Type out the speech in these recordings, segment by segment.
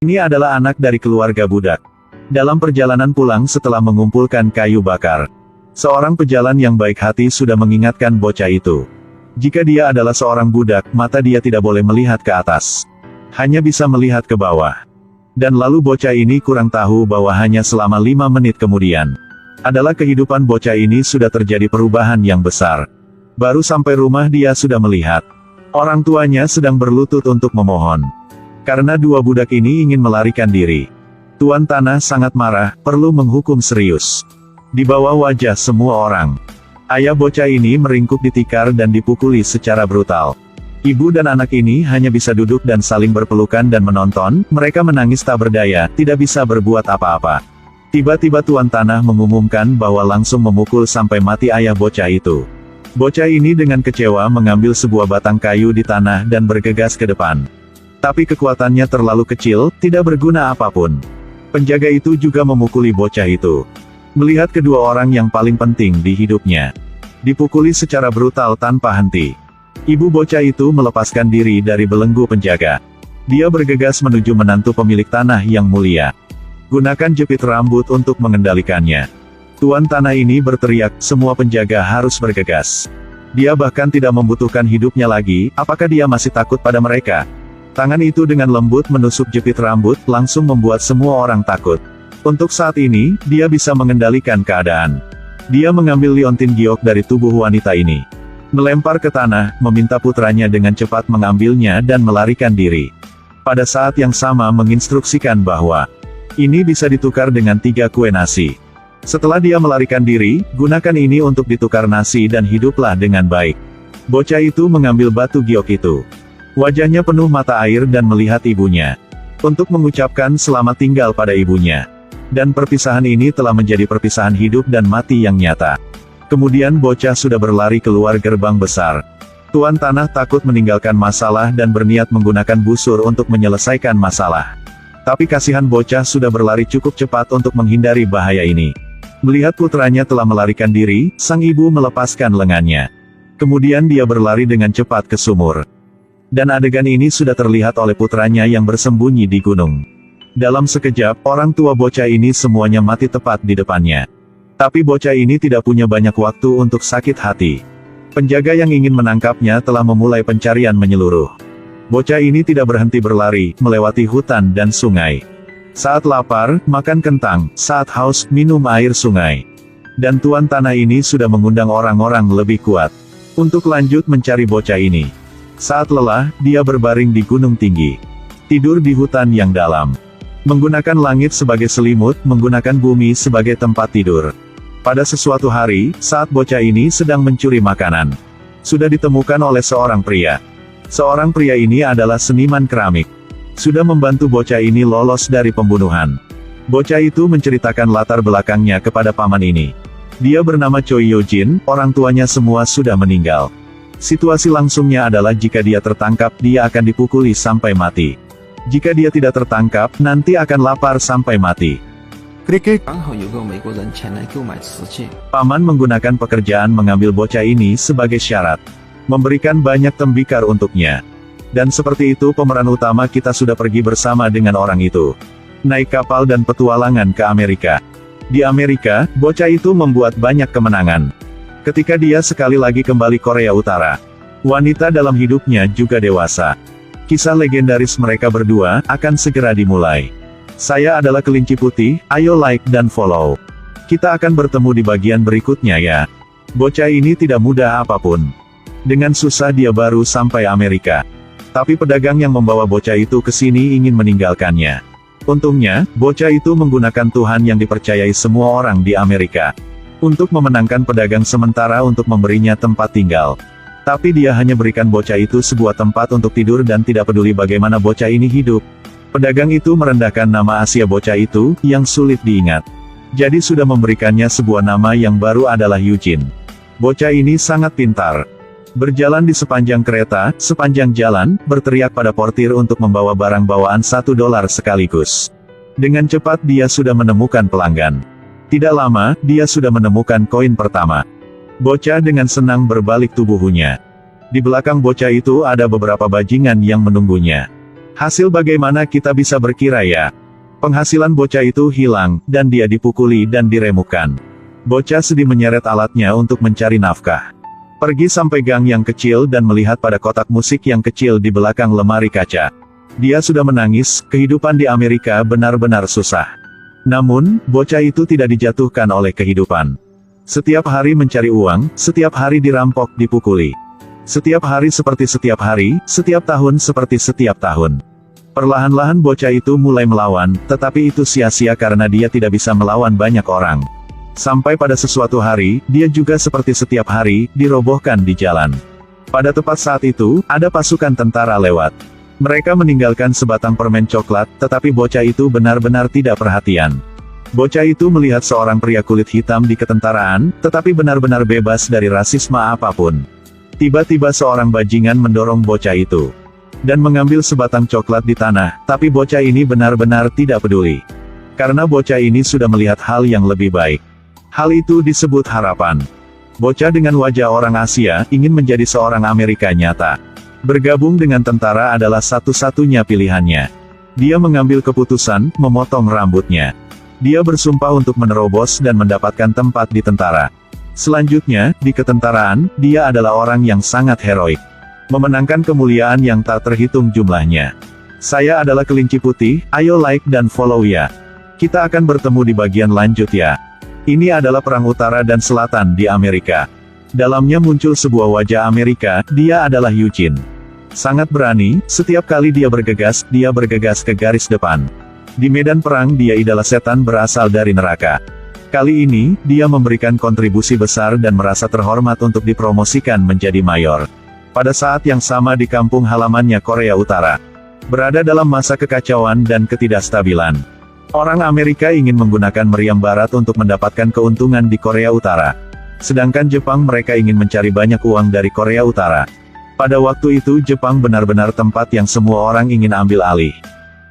Ini adalah anak dari keluarga budak. Dalam perjalanan pulang setelah mengumpulkan kayu bakar, seorang pejalan yang baik hati sudah mengingatkan bocah itu. Jika dia adalah seorang budak, mata dia tidak boleh melihat ke atas. Hanya bisa melihat ke bawah. Dan lalu bocah ini kurang tahu bahwa hanya selama 5 menit kemudian adalah kehidupan bocah ini sudah terjadi perubahan yang besar. Baru sampai rumah dia sudah melihat orang tuanya sedang berlutut untuk memohon. Karena dua budak ini ingin melarikan diri. Tuan Tanah sangat marah, perlu menghukum serius. Di bawah wajah semua orang, ayah bocah ini meringkuk di tikar dan dipukuli secara brutal. Ibu dan anak ini hanya bisa duduk dan saling berpelukan dan menonton, mereka menangis tak berdaya, tidak bisa berbuat apa-apa. Tiba-tiba Tuan Tanah mengumumkan bahwa langsung memukul sampai mati ayah bocah itu. Bocah ini dengan kecewa mengambil sebuah batang kayu di tanah dan bergegas ke depan. Tapi kekuatannya terlalu kecil, tidak berguna apapun. Penjaga itu juga memukuli bocah itu. Melihat kedua orang yang paling penting di hidupnya dipukuli secara brutal tanpa henti, ibu bocah itu melepaskan diri dari belenggu penjaga. Dia bergegas menuju menantu pemilik tanah yang mulia. Gunakan jepit rambut untuk mengendalikannya. Tuan Tanah ini berteriak, semua penjaga harus bergegas. Dia bahkan tidak membutuhkan hidupnya lagi, apakah dia masih takut pada mereka? Tangan itu dengan lembut menusuk jepit rambut, langsung membuat semua orang takut. Untuk saat ini, dia bisa mengendalikan keadaan. Dia mengambil liontin giok dari tubuh wanita ini, melempar ke tanah, meminta putranya dengan cepat mengambilnya dan melarikan diri. Pada saat yang sama menginstruksikan bahwa ini bisa ditukar dengan 3 kue nasi. Setelah dia melarikan diri, gunakan ini untuk ditukar nasi dan hiduplah dengan baik. Bocah itu mengambil batu giok itu. Wajahnya penuh mata air dan melihat ibunya. Untuk mengucapkan selamat tinggal pada ibunya. Dan perpisahan ini telah menjadi perpisahan hidup dan mati yang nyata. Kemudian bocah sudah berlari keluar gerbang besar. Tuan Tanah takut meninggalkan masalah dan berniat menggunakan busur untuk menyelesaikan masalah. Tapi kasihan bocah sudah berlari cukup cepat untuk menghindari bahaya ini. Melihat putranya telah melarikan diri, sang ibu melepaskan lengannya. Kemudian dia berlari dengan cepat ke sumur. Dan adegan ini sudah terlihat oleh putranya yang bersembunyi di gunung. Dalam sekejap, orang tua bocah ini semuanya mati tepat di depannya. Tapi bocah ini tidak punya banyak waktu untuk sakit hati. Penjaga yang ingin menangkapnya telah memulai pencarian menyeluruh. Bocah ini tidak berhenti berlari, melewati hutan dan sungai. Saat lapar, makan kentang, saat haus, minum air sungai. Dan Tuan Tanah ini sudah mengundang orang-orang lebih kuat untuk lanjut mencari bocah ini. Saat lelah, dia berbaring di gunung tinggi. Tidur di hutan yang dalam. Menggunakan langit sebagai selimut, menggunakan bumi sebagai tempat tidur. Pada sesuatu hari, saat bocah ini sedang mencuri makanan, sudah ditemukan oleh seorang pria. Seorang pria ini adalah seniman keramik. Sudah membantu bocah ini lolos dari pembunuhan. Bocah itu menceritakan latar belakangnya kepada paman ini. Dia bernama Choi Yojin, orang tuanya semua sudah meninggal. Situasi langsungnya adalah jika dia tertangkap, dia akan dipukuli sampai mati. Jika dia tidak tertangkap, nanti akan lapar sampai mati. Paman menggunakan pekerjaan mengambil bocah ini sebagai syarat. Memberikan banyak tembikar untuknya. Dan seperti itu pemeran utama kita sudah pergi bersama dengan orang itu. Naik kapal dan petualangan ke Amerika. Di Amerika, bocah itu membuat banyak kemenangan. Ketika dia sekali lagi kembali Korea Utara, wanita dalam hidupnya juga dewasa. Kisah legendaris mereka berdua akan segera dimulai. Saya adalah Kelinci Putih, ayo like dan follow. Kita akan bertemu di bagian berikutnya ya. Bocah ini tidak mudah apapun. Dengan susah dia baru sampai Amerika. Tapi pedagang yang membawa bocah itu ke sini ingin meninggalkannya. Untungnya, bocah itu menggunakan Tuhan yang dipercayai semua orang di Amerika. Untuk memenangkan pedagang sementara untuk memberinya tempat tinggal. Tapi dia hanya berikan bocah itu sebuah tempat untuk tidur dan tidak peduli bagaimana bocah ini hidup. Pedagang itu merendahkan nama Asia bocah itu, yang sulit diingat. Jadi sudah memberikannya sebuah nama yang baru adalah Eugene. Bocah ini sangat pintar. Berjalan di sepanjang kereta, sepanjang jalan, berteriak pada portir untuk membawa barang bawaan $1 sekaligus. Dengan cepat dia sudah menemukan pelanggan. Tidak lama, dia sudah menemukan koin pertama. Bocah dengan senang berbalik tubuhnya. Di belakang bocah itu ada beberapa bajingan yang menunggunya. Hasil bagaimana kita bisa berkira ya? Penghasilan bocah itu hilang, dan dia dipukuli dan diremukkan. Bocah sedih menyeret alatnya untuk mencari nafkah. Pergi sampai gang yang kecil dan melihat pada kotak musik yang kecil di belakang lemari kaca. Dia sudah menangis, kehidupan di Amerika benar-benar susah. Namun, bocah itu tidak dijatuhkan oleh kehidupan. Setiap hari mencari uang, setiap hari dirampok, dipukuli. Setiap hari seperti setiap hari, setiap tahun seperti setiap tahun. Perlahan-lahan bocah itu mulai melawan, tetapi itu sia-sia karena dia tidak bisa melawan banyak orang. Sampai pada sesuatu hari, dia juga seperti setiap hari, dirobohkan di jalan. Pada tepat saat itu, ada pasukan tentara lewat. Mereka meninggalkan sebatang permen coklat, tetapi bocah itu benar-benar tidak perhatian. Bocah itu melihat seorang pria kulit hitam di ketentaraan, tetapi benar-benar bebas dari rasisme apapun. Tiba-tiba seorang bajingan mendorong bocah itu dan mengambil sebatang coklat di tanah, tapi bocah ini benar-benar tidak peduli. Karena bocah ini sudah melihat hal yang lebih baik. Hal itu disebut harapan. Bocah dengan wajah orang Asia, ingin menjadi seorang Amerika nyata. Bergabung dengan tentara adalah satu-satunya pilihannya. Dia mengambil keputusan, memotong rambutnya. Dia bersumpah untuk menerobos dan mendapatkan tempat di tentara. Selanjutnya, di ketentaraan, dia adalah orang yang sangat heroik. Memenangkan kemuliaan yang tak terhitung jumlahnya. Saya adalah kelinci putih, ayo like dan follow ya. Kita akan bertemu di bagian lanjut ya. Ini adalah perang utara dan selatan di Amerika. Dalamnya muncul sebuah wajah Amerika, dia adalah Eugene. Sangat berani, setiap kali dia bergegas ke garis depan. Di medan perang dia adalah setan berasal dari neraka. Kali ini, dia memberikan kontribusi besar dan merasa terhormat untuk dipromosikan menjadi mayor. Pada saat yang sama di kampung halamannya Korea Utara, berada dalam masa kekacauan dan ketidakstabilan. Orang Amerika ingin menggunakan meriam barat untuk mendapatkan keuntungan di Korea Utara. Sedangkan Jepang mereka ingin mencari banyak uang dari Korea Utara. Pada waktu itu Jepang benar-benar tempat yang semua orang ingin ambil alih.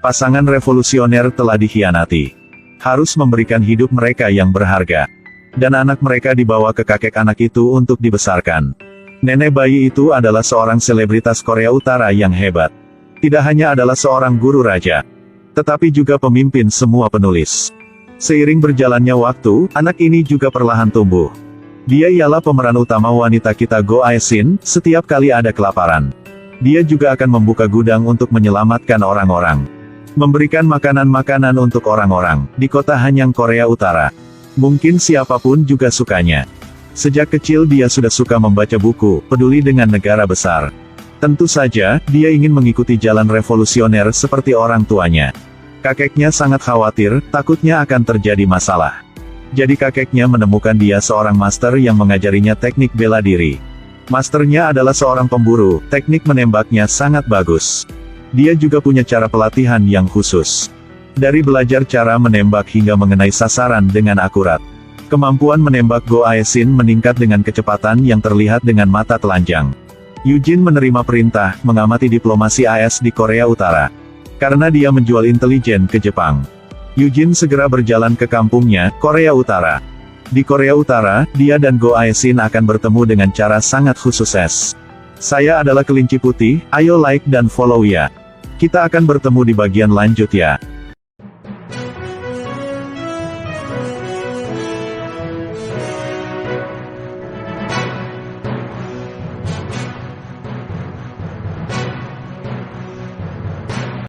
Pasangan revolusioner telah dikhianati. Harus memberikan hidup mereka yang berharga. Dan anak mereka dibawa ke kakek anak itu untuk dibesarkan. Nenek bayi itu adalah seorang selebritas Korea Utara yang hebat. Tidak hanya adalah seorang guru raja, tetapi juga pemimpin semua penulis. Seiring berjalannya waktu, anak ini juga perlahan tumbuh. Dia ialah pemeran utama wanita kita Go Ae-shin, setiap kali ada kelaparan. Dia juga akan membuka gudang untuk menyelamatkan orang-orang. Memberikan makanan-makanan untuk orang-orang, di kota Hanyang Korea Utara. Mungkin siapapun juga sukanya. Sejak kecil dia sudah suka membaca buku, peduli dengan negara besar. Tentu saja, dia ingin mengikuti jalan revolusioner seperti orang tuanya. Kakeknya sangat khawatir, takutnya akan terjadi masalah. Jadi kakeknya menemukan dia seorang master yang mengajarinya teknik bela diri. Masternya adalah seorang pemburu, teknik menembaknya sangat bagus. Dia juga punya cara pelatihan yang khusus. Dari belajar cara menembak hingga mengenai sasaran dengan akurat. Kemampuan menembak Go Ae-shin meningkat dengan kecepatan yang terlihat dengan mata telanjang. Eugene menerima perintah, mengamati diplomasi AS di Korea Utara. Karena dia menjual intelijen ke Jepang. Eugene segera berjalan ke kampungnya, Korea Utara. Di Korea Utara, dia dan Go Ae-shin akan bertemu dengan cara sangat khusus. Saya adalah kelinci putih, ayo like dan follow ya. Kita akan bertemu di bagian lanjut ya.